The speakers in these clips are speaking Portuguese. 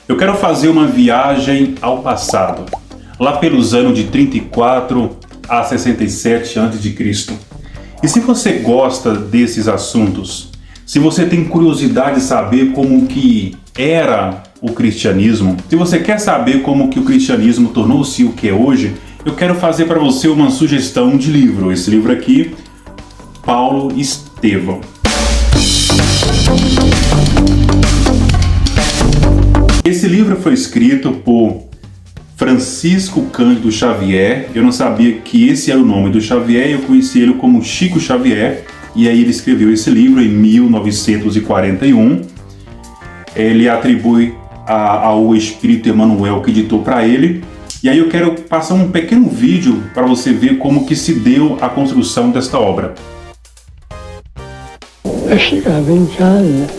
Eu quero fazer uma viagem ao passado, lá pelos anos de 34 a 67 a.C. E se você gosta desses assuntos, se você tem curiosidade de saber como que era o cristianismo, se você quer saber como que o cristianismo tornou-se o que é hoje, eu quero fazer para você uma sugestão de livro. Esse livro aqui, Paulo Estevão. Esse livro foi escrito por Francisco Cândido Xavier. Eu não sabia que esse era o nome do Xavier, eu conheci ele como Chico Xavier, e aí ele escreveu esse livro em 1941. Ele atribui ao Espírito Emmanuel que ditou para ele. E aí eu quero passar um pequeno vídeo para você ver como que se deu a construção desta obra. Eu chegava em casa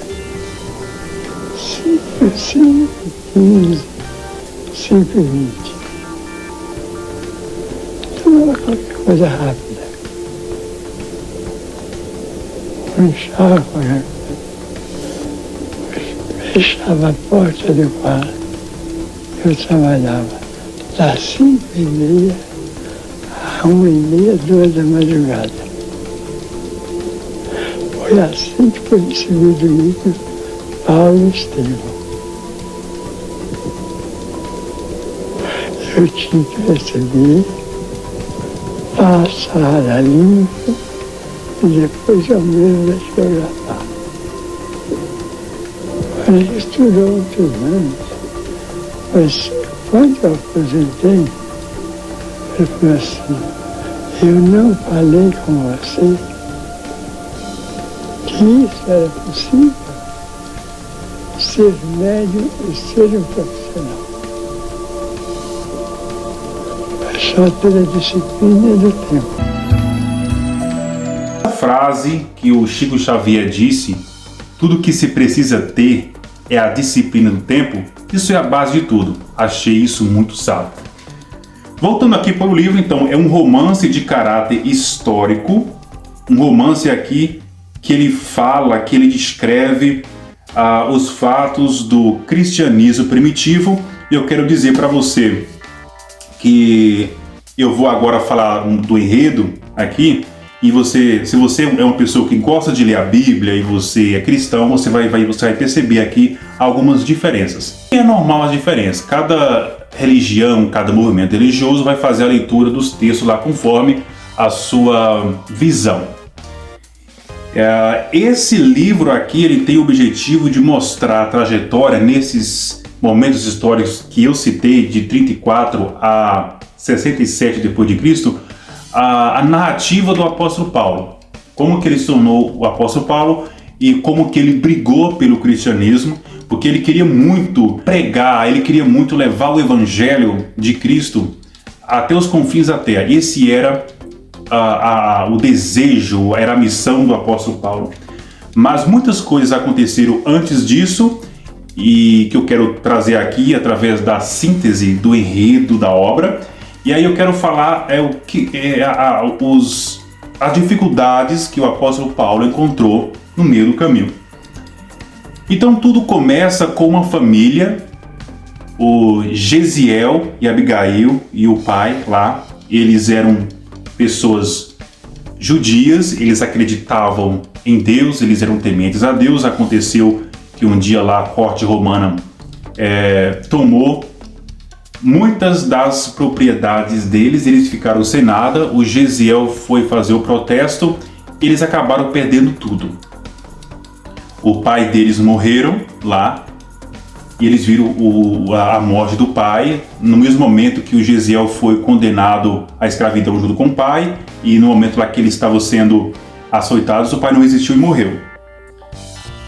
5h15, 5h20. Tudo era qualquer coisa rápida. Puxava, fechava a porta do quarto. Eu trabalhava das 5h30 a 1h30, 2 da madrugada. Foi assim que foi recebido o livro Paulo Estevão. Eu tinha que receber, passar a limpo e depois eu mesmo datilografar. Ele estudou muitos anos, mas quando eu aposentei, ele falou assim: eu não falei com você que isso era possível, ser médium e ser um profissional. É só ter a disciplina do tempo. A frase que o Chico Xavier disse, tudo que se precisa ter é a disciplina do tempo, isso é a base de tudo. Achei isso muito sábio. Voltando aqui para o livro, então, é um romance de caráter histórico, um romance aqui que ele fala, que ele descreve os fatos do cristianismo primitivo. E eu quero dizer para você que eu vou agora falar do enredo aqui, e se você é uma pessoa que gosta de ler a Bíblia e você é cristão, você vai perceber aqui algumas diferenças. E é normal as diferenças. Cada religião, cada movimento religioso vai fazer a leitura dos textos lá conforme a sua visão. Esse livro aqui ele tem o objetivo de mostrar a trajetória nesses momentos históricos que eu citei, de 34 a 67 d.C., a narrativa do apóstolo Paulo. Como que ele se tornou o apóstolo Paulo e como que ele brigou pelo cristianismo, porque ele queria muito pregar, ele queria muito levar o evangelho de Cristo até os confins da terra. Esse era o desejo, era a missão do apóstolo Paulo. Mas muitas coisas aconteceram antes disso e que eu quero trazer aqui através da síntese do enredo da obra. E aí eu quero falar as dificuldades que o apóstolo Paulo encontrou no meio do caminho. Então tudo começa com uma família, o Gesiel e Abigail e o pai lá. Eles eram pessoas judias, eles acreditavam em Deus, eles eram tementes a Deus. Aconteceu que um dia lá a corte romana tomou muitas das propriedades deles, eles ficaram sem nada. O Gesiel foi fazer o protesto, eles acabaram perdendo tudo. O pai deles morreram lá e eles viram a morte do pai no mesmo momento que o Gesiel foi condenado à escravidão junto com o pai, e no momento lá que eles estavam sendo açoitados, o pai não resistiu e morreu.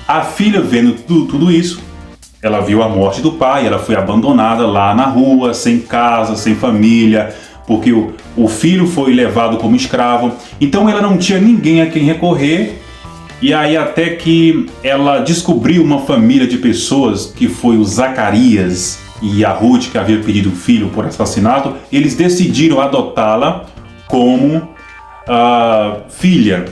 A filha, vendo tudo isso, ela viu a morte do pai, ela foi abandonada lá na rua, sem casa, sem família, porque o filho foi levado como escravo. Então ela não tinha ninguém a quem recorrer. E aí até que ela descobriu uma família de pessoas, que foi o Zacarias e a Ruth, que havia pedido filho por assassinato. Eles decidiram adotá-la como filha.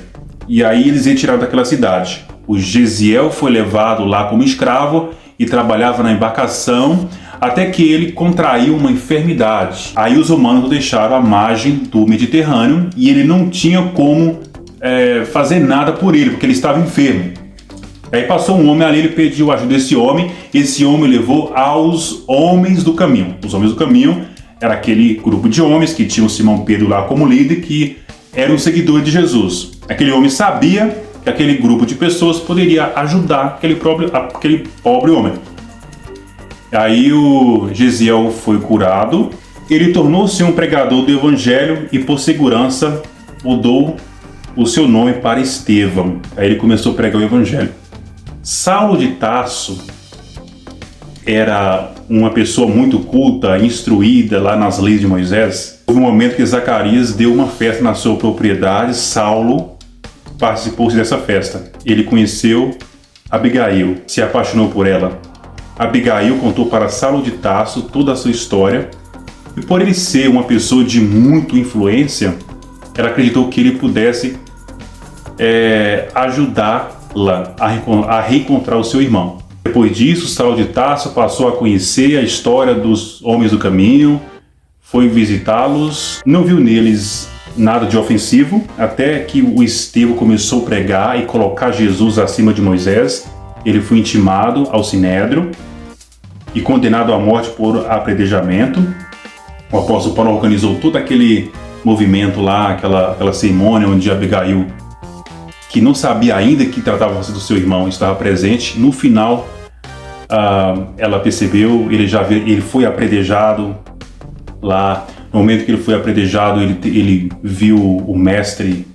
E aí eles retiraram daquela cidade. O Gesiel foi levado lá como escravo e trabalhava na embarcação, até que ele contraiu uma enfermidade. Aí os romanos o deixaram à margem do Mediterrâneo e ele não tinha como fazer nada por ele, porque ele estava enfermo. Aí passou um homem ali, ele pediu ajuda desse homem, esse homem levou aos homens do caminho. Os homens do caminho era aquele grupo de homens que tinham Simão Pedro lá como líder, que eram seguidores de Jesus. Aquele homem sabia que aquele grupo de pessoas poderia ajudar aquele pobre homem. Aí o Gesiel foi curado, ele tornou-se um pregador do evangelho e por segurança mudou o seu nome para Estevão. Aí ele começou a pregar o evangelho. Saulo de Tarso era uma pessoa muito culta, instruída lá nas leis de Moisés. Houve um momento que Zacarias deu uma festa na sua propriedade. Saulo participou dessa festa. Ele conheceu Abigail, se apaixonou por ela. Abigail contou para Saulo de Tarso toda a sua história, e por ele ser uma pessoa de muita influência, ela acreditou que ele pudesse ajudá-la a reencontrar o seu irmão. Depois disso, Saulo de Tarso passou a conhecer a história dos homens do caminho, foi visitá-los, não viu neles nada de ofensivo, até que o Estevão começou a pregar e colocar Jesus acima de Moisés. Ele foi intimado ao Sinédrio e condenado à morte por apedrejamento. O apóstolo Paulo organizou todo aquele movimento lá, aquela cerimônia onde Abigail, que não sabia ainda que tratava-se do seu irmão, estava presente. No final, ela percebeu, ele foi apedrejado lá. No momento que ele foi apedrejado, ele viu o mestre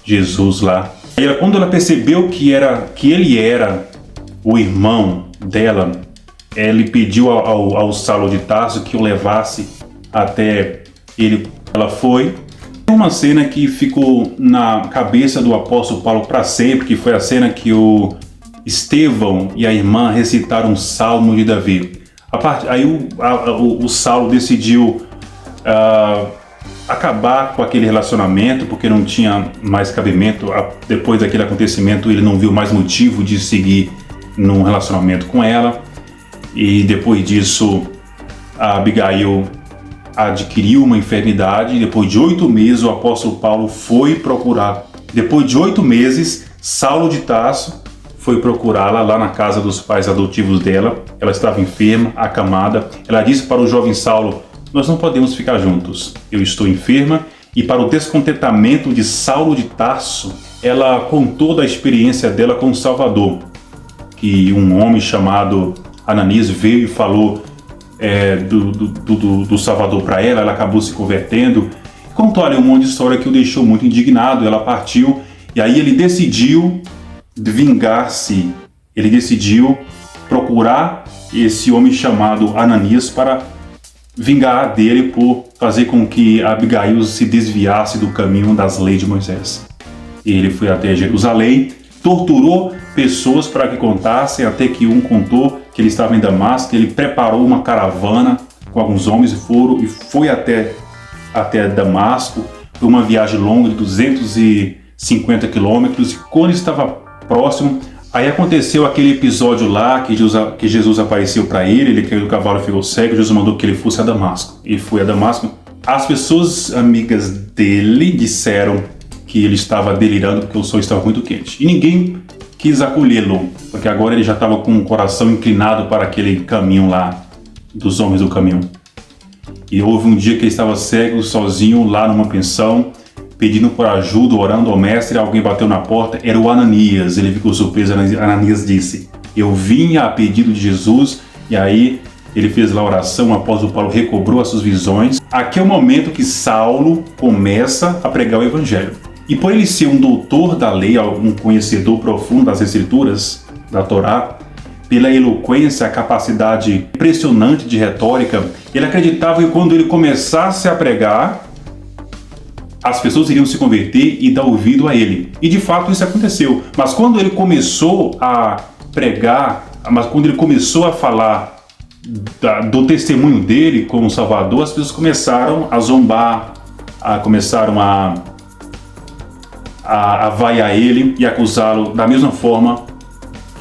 Jesus lá. E quando ela percebeu que ele era o irmão dela, ele pediu ao Saulo de Tarso que o levasse até ele. Ela foi. Uma cena que ficou na cabeça do apóstolo Paulo para sempre, que foi a cena que o Estevão e a irmã recitaram o Salmo de Davi. Aí o Saulo decidiu acabar com aquele relacionamento, porque não tinha mais cabimento. Depois daquele acontecimento, ele não viu mais motivo de seguir num relacionamento com ela. E depois disso, a Abigail adquiriu uma enfermidade. Depois de 8 meses, o apóstolo Paulo foi procurar. Depois de 8 meses, Saulo de Tarso foi procurá-la lá na casa dos pais adotivos dela. Ela estava enferma, acamada. Ela disse para o jovem Saulo: nós não podemos ficar juntos, eu estou enferma. E para o descontentamento de Saulo de Tarso, ela contou da experiência dela com o Salvador, que um homem chamado Ananias veio e falou do Salvador para ela. Ela acabou se convertendo. Contou ali um monte de história que o deixou muito indignado. Ela partiu e aí ele decidiu vingar-se. Ele decidiu procurar esse homem chamado Ananias para vingar dele por fazer com que Abigail se desviasse do caminho das leis de Moisés. Ele foi até Jerusalém, torturou pessoas para que contassem, até que um contou que ele estava em Damasco. Ele preparou uma caravana com alguns homens e foi até Damasco. Foi uma viagem longa de 250 quilômetros, e quando estava próximo, aí aconteceu aquele episódio lá que Jesus apareceu para ele caiu do cavalo e ficou cego. Jesus mandou que ele fosse a Damasco. E foi a Damasco. As pessoas amigas dele disseram que ele estava delirando porque o sol estava muito quente. E ninguém quis acolhê-lo, porque agora ele já estava com o coração inclinado para aquele caminho lá, dos homens do caminho. E houve um dia que ele estava cego, sozinho, lá numa pensão, pedindo por ajuda, orando ao mestre. Alguém bateu na porta, era o Ananias. Ele ficou surpreso. Ananias disse: eu vim a pedido de Jesus. E aí ele fez lá a oração. O apóstolo Paulo recobrou as suas visões. Aqui é o momento que Saulo começa a pregar o evangelho. E por ele ser um doutor da lei, um conhecedor profundo das escrituras, da Torá, pela eloquência, a capacidade impressionante de retórica, ele acreditava que quando ele começasse a pregar, as pessoas iriam se converter e dar ouvido a ele. E de fato isso aconteceu. Mas quando ele começou a pregar, quando ele começou a falar do testemunho dele como Salvador, as pessoas começaram a zombar, começaram a vaiar ele e acusá-lo da mesma forma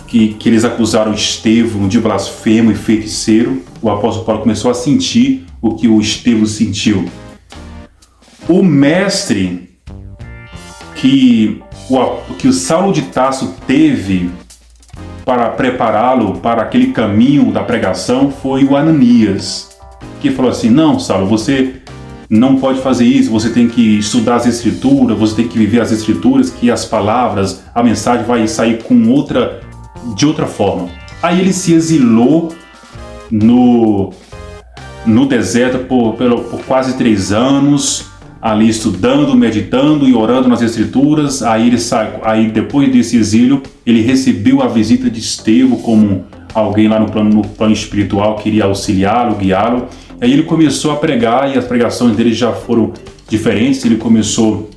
que eles acusaram Estevão de blasfemo e feiticeiro, o apóstolo Paulo começou a sentir o que o Estevão sentiu. O mestre que o Saulo de Tarso teve para prepará-lo para aquele caminho da pregação foi o Ananias, que falou assim: não, Saulo, você não pode fazer isso, você tem que estudar as Escrituras, você tem que viver as Escrituras, que as palavras, a mensagem vai sair de outra forma. Aí ele se exilou no deserto por quase 3 anos, ali estudando, meditando e orando nas Escrituras. Aí depois desse exílio, ele recebeu a visita de Estevão como alguém lá no plano espiritual que iria auxiliá-lo, guiá-lo. Aí ele começou a pregar, e as pregações dele já foram diferentes. Ele começou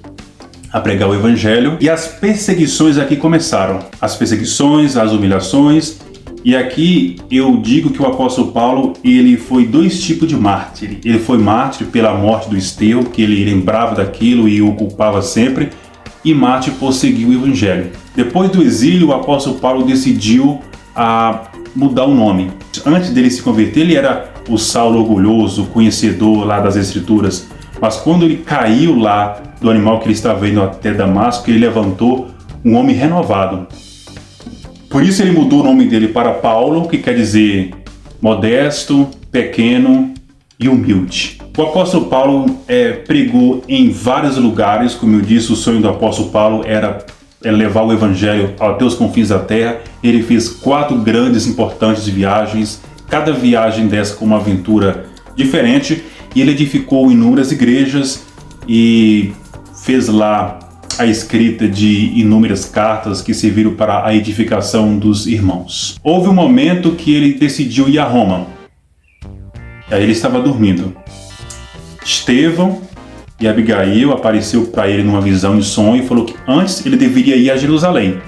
a pregar o Evangelho, e as perseguições aqui começaram. As perseguições, as humilhações. E aqui eu digo que o apóstolo Paulo, ele foi 2 tipos de mártir. Ele foi mártir pela morte do Estevão, que ele lembrava daquilo e o culpava sempre, e mártir por seguir o Evangelho. Depois do exílio, o apóstolo Paulo decidiu mudar o nome. Antes dele se converter, ele era o Saulo orgulhoso, conhecedor lá das Escrituras. Mas quando ele caiu lá do animal que ele estava indo até Damasco, ele levantou um homem renovado. Por isso ele mudou o nome dele para Paulo, que quer dizer modesto, pequeno e humilde. O apóstolo Paulo pregou em vários lugares. Como eu disse, o sonho do apóstolo Paulo era levar o Evangelho até os confins da terra. Ele fez 4 grandes e importantes viagens, cada viagem dessa com uma aventura diferente, e ele edificou inúmeras igrejas e fez lá a escrita de inúmeras cartas que serviram para a edificação dos irmãos. Houve um momento que ele decidiu ir a Roma. Aí ele estava dormindo. Estevão e Abigail apareceu para ele numa visão e sonho e falou que antes ele deveria ir a Jerusalém,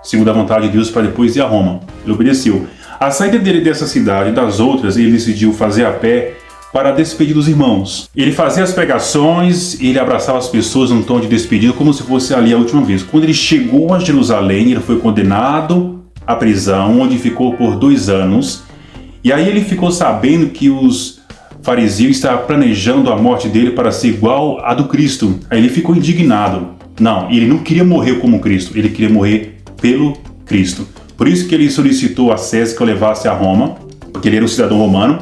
segundo a vontade de Deus, para depois ir a Roma. Ele obedeceu. A saída dele dessa cidade e das outras, ele decidiu fazer a pé para despedir dos irmãos. Ele fazia as pregações, ele abraçava as pessoas num tom de despedida, como se fosse ali a última vez. Quando ele chegou a Jerusalém, ele foi condenado à prisão, onde ficou por 2 anos. E aí ele ficou sabendo que os fariseus estavam planejando a morte dele para ser igual à do Cristo. Aí ele ficou indignado. Não, ele não queria morrer como Cristo, ele queria morrer pelo Cristo. Por isso que ele solicitou a César que o levasse a Roma, porque ele era um cidadão romano.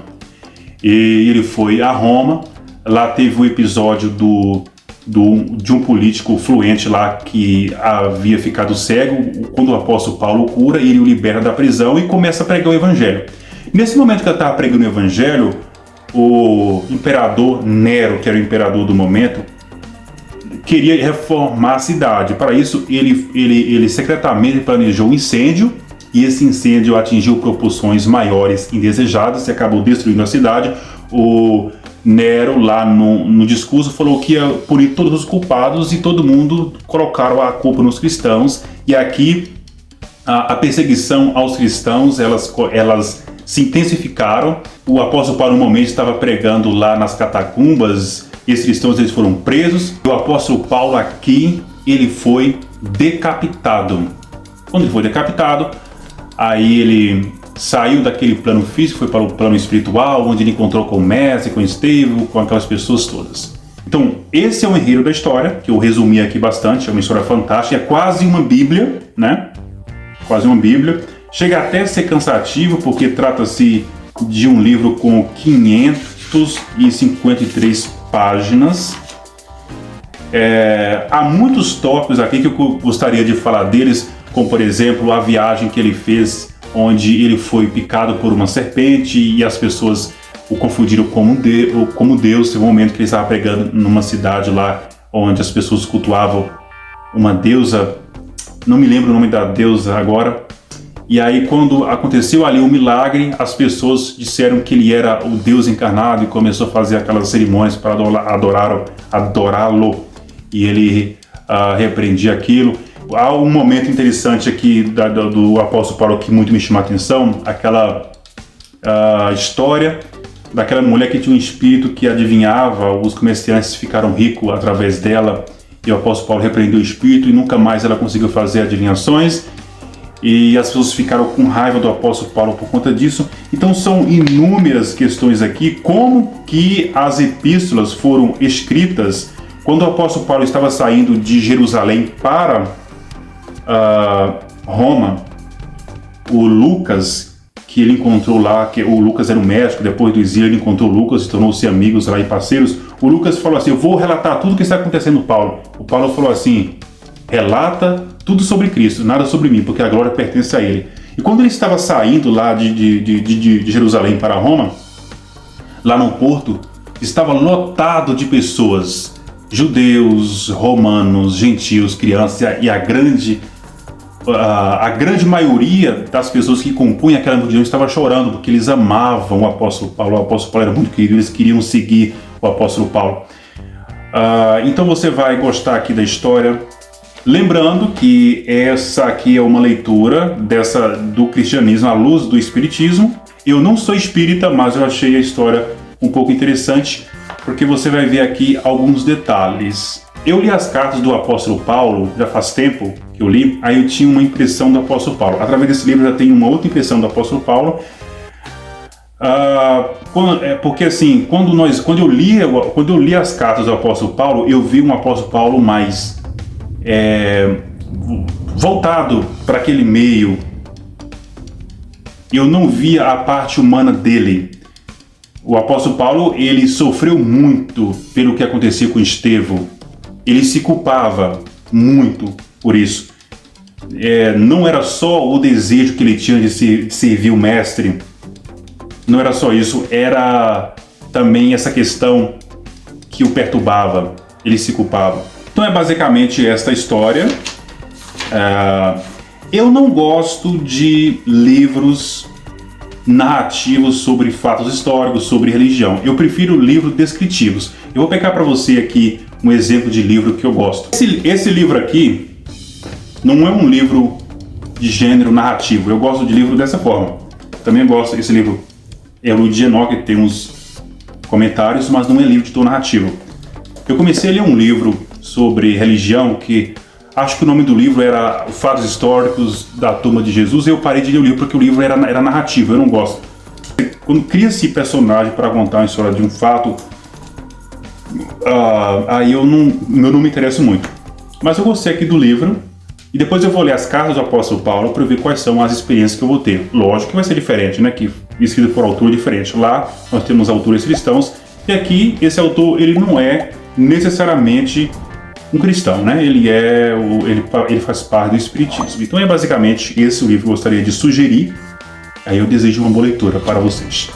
E ele foi a Roma. Lá teve um episódio de um político fluente lá que havia ficado cego. Quando o apóstolo Paulo cura, ele o libera da prisão e começa a pregar o Evangelho. Nesse momento que ele estava pregando o Evangelho, o imperador Nero, que era o imperador do momento, queria reformar a cidade. Para isso, ele secretamente planejou um incêndio, e esse incêndio atingiu proporções maiores indesejadas e acabou destruindo a cidade. O Nero, lá no discurso, falou que ia punir todos os culpados, e todo mundo colocaram a culpa nos cristãos. E aqui a perseguição aos cristãos, elas se intensificaram. O apóstolo Paulo, no momento, estava pregando lá nas catacumbas. Esses cristãos, eles foram presos. O apóstolo Paulo aqui, ele foi decapitado. Quando ele foi decapitado, aí ele saiu daquele plano físico, foi para o plano espiritual, onde ele encontrou com o mestre, com Estevão, com aquelas pessoas todas. Então, esse é o enredo da história, que eu resumi aqui bastante. É uma história fantástica, é quase uma Bíblia, né? Quase uma Bíblia. Chega até a ser cansativo, porque trata-se de um livro com 553 páginas. Há muitos tópicos aqui que eu gostaria de falar deles, como por exemplo a viagem que ele fez, onde ele foi picado por uma serpente e as pessoas o confundiram como Deus. Teve um momento que ele estava pregando numa cidade lá onde as pessoas cultuavam uma deusa, não me lembro o nome da deusa agora. E aí, quando aconteceu ali um milagre, as pessoas disseram que ele era o Deus encarnado e começou a fazer aquelas cerimônias para adorá-lo, e ele repreendia aquilo. Há um momento interessante aqui do apóstolo Paulo que muito me chama a atenção, aquela história daquela mulher que tinha um espírito que adivinhava, os comerciantes ficaram ricos através dela, e o apóstolo Paulo repreendeu o espírito e nunca mais ela conseguiu fazer adivinhações. e as pessoas ficaram com raiva do apóstolo Paulo por conta disso. Então são inúmeras questões aqui, como que as epístolas foram escritas quando o apóstolo Paulo estava saindo de Jerusalém para Roma. O Lucas, que ele encontrou lá, que o Lucas era um médico, depois do exílio ele encontrou o Lucas e tornou-se amigos lá e parceiros. O Lucas falou assim: eu vou relatar tudo o que está acontecendo no Paulo. O Paulo falou assim: relata tudo sobre Cristo, nada sobre mim, porque a glória pertence a ele. E quando ele estava saindo lá de Jerusalém para Roma, lá no porto, estava lotado de pessoas, judeus, romanos, gentios, crianças, e a grande maioria das pessoas que compunham aquela multidão estava chorando, porque eles amavam o apóstolo Paulo. O apóstolo Paulo era muito querido, eles queriam seguir o apóstolo Paulo. Então você vai gostar aqui da história. Lembrando que essa aqui é uma leitura do cristianismo à luz do espiritismo. Eu não sou espírita, mas eu achei a história um pouco interessante, porque você vai ver aqui alguns detalhes. Eu li as cartas do apóstolo Paulo, já faz tempo que eu li, aí eu tinha uma impressão do apóstolo Paulo. Através desse livro eu já tenho uma outra impressão do apóstolo Paulo. Porque assim, quando eu li as cartas do apóstolo Paulo, eu vi um apóstolo Paulo mais voltado para aquele meio. Eu não via a parte humana dele. O apóstolo Paulo, ele sofreu muito pelo que acontecia com Estevão. Ele se culpava muito por isso. Não era só o desejo que ele tinha de servir o mestre, não era só isso, era também essa questão que o perturbava, ele se culpava. Então é basicamente esta história. Eu não gosto de livros narrativos sobre fatos históricos, sobre religião. Eu prefiro livros descritivos. Eu vou pegar para você aqui um exemplo de livro que eu gosto. Esse livro aqui não é um livro de gênero narrativo. Eu gosto de livro dessa forma. Também gosto desse livro. É o Luiz de Enoch, que tem uns comentários, mas não é livro de tom narrativo. Eu comecei a ler um livro sobre religião que acho que o nome do livro era Fatos Históricos da Turma de Jesus, e eu parei de ler o livro porque o livro era narrativo, eu não gosto. Quando cria-se personagem para contar a história de um fato, aí eu não me interesso muito. Mas eu gostei aqui do livro, e depois eu vou ler as cartas do apóstolo Paulo para ver quais são as experiências que eu vou ter. Lógico que vai ser diferente, né? Que escrito por autor diferente. Lá nós temos autores cristãos, e aqui esse autor ele não é necessariamente um cristão, né? Ele faz parte do espiritismo. Então é basicamente esse o livro que eu gostaria de sugerir. Aí eu desejo uma boa leitura para vocês.